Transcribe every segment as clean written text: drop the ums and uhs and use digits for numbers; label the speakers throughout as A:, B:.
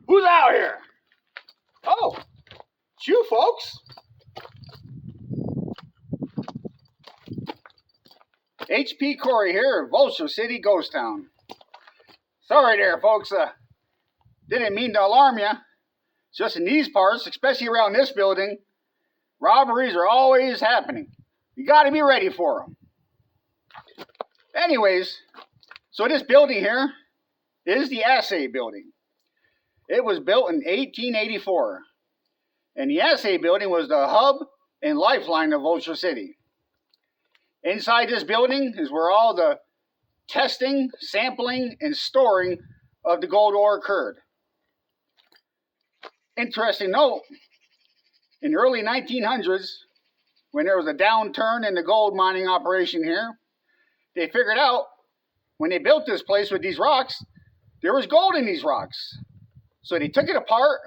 A: Who's out here? Oh, it's you folks. H.P. Corey here at Vulture City Ghost Town. Sorry there, folks. Didn't mean to alarm you. Just in these parts, especially around this building, robberies are always happening. You got to be ready for them. Anyways, so this building here is the assay building. It was built in 1884. And the assay building was the hub and lifeline of Vulture City. Inside this building is where all the testing, sampling, and storing of the gold ore occurred. Interesting note, in the early 1900s, when there was a downturn in the gold mining operation here, they figured out when they built this place with these rocks, there was gold in these rocks. So they took it apart,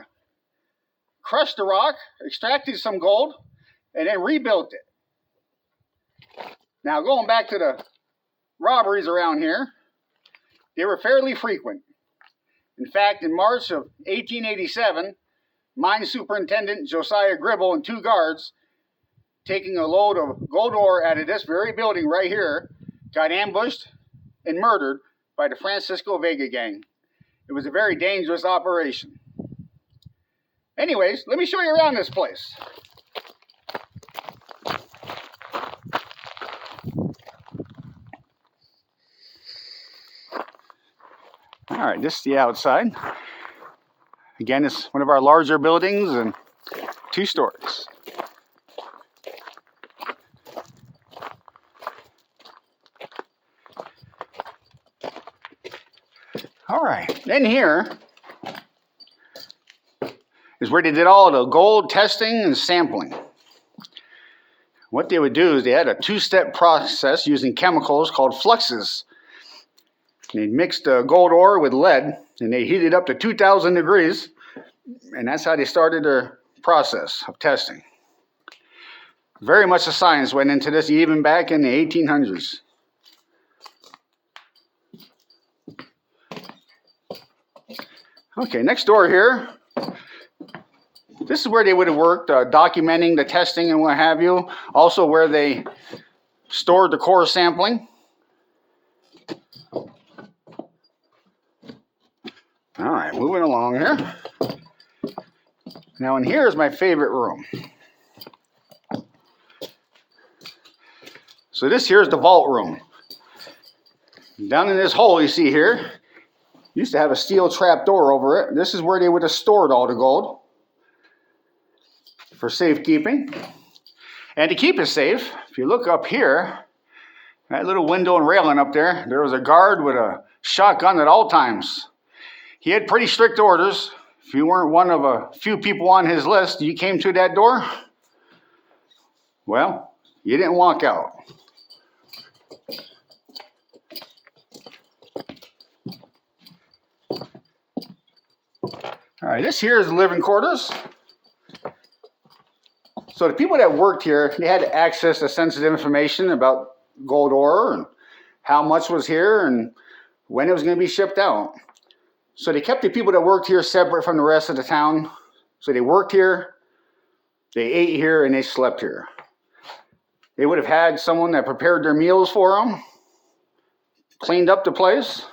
A: crushed the rock, extracted some gold, and then rebuilt it. Now, going back to the robberies around here, they were fairly frequent. In fact, in March of 1887, Mine Superintendent Josiah Gribble and 2 guards, taking a load of gold ore out of this very building right here, got ambushed and murdered by the Francisco Vega gang. It was a very dangerous operation. Anyways, let me show you around this place. All right, this is the outside. Again, it's one of our larger buildings and 2 stories. All right, then here is where they did all the gold testing and sampling. What they would do is they had a 2-step process using chemicals called fluxes. They'd mix the gold ore with lead and they heat it up to 2,000 degrees, and that's how they started their process of testing. Very much of science went into this even back in the 1800s. Okay, next door here, this is where they would have worked, documenting the testing and what have you. Also where they stored the core sampling. All right, moving along here. Now in here is my favorite room. So this here is the vault room. Down in this hole you see here, used to have a steel trap door over it. This is where they would have stored all the gold for safekeeping. And to keep it safe, if you look up here, that little window and railing up there, there was a guard with a shotgun at all times. He had pretty strict orders. If you weren't one of a few people on his list, you came through that door, well, you didn't walk out. All right, this here is the living quarters. So the people that worked here, they had to access the sensitive information about gold ore and how much was here and when it was going to be shipped out. So they kept the people that worked here separate from the rest of the town. So they worked here, they ate here, and they slept here. They would have had someone that prepared their meals for them, cleaned up the place.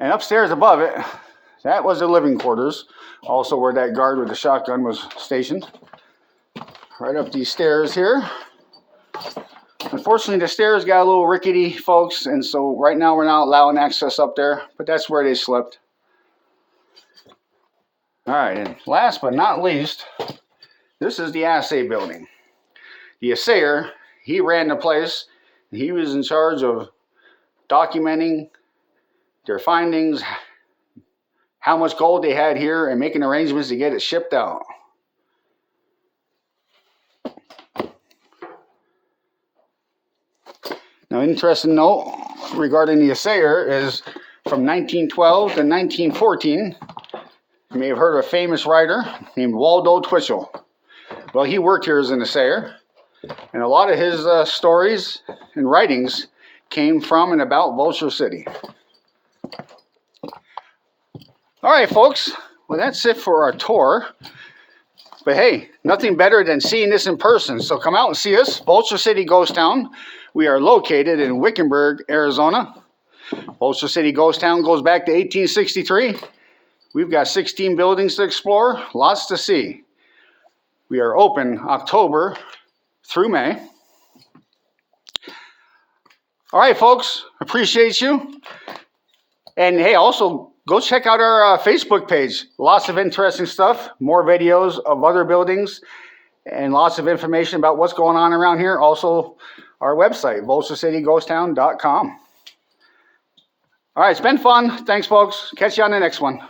A: And upstairs above it, that was the living quarters, also where that guard with the shotgun was stationed. Right up these stairs here. Unfortunately, the stairs got a little rickety, folks, and so right now we're not allowing access up there, but that's where they slept. All right, and last but not least, this is the assay building. The assayer, he ran the place. He was in charge of documenting their findings, how much gold they had here, and making arrangements to get it shipped out. Now, interesting note regarding the assayer is from 1912 to 1914, you may have heard of a famous writer named Waldo Twitchell. Well, he worked here as an assayer. And a lot of his stories and writings came from and about Vulture City. All right, folks. Well, that's it for our tour. But hey, nothing better than seeing this in person. So come out and see us, Vulture City Ghost Town. We are located in Wickenburg, Arizona. Vulture City Ghost Town goes back to 1863. We've got 16 buildings to explore, lots to see. We are open October through May. All right, folks, appreciate you. And hey, also go check out our Facebook page. Lots of interesting stuff, more videos of other buildings, and lots of information about what's going on around here. Also, our website, vulturecityghostown.com. All right, it's been fun. Thanks, folks. Catch you on the next one.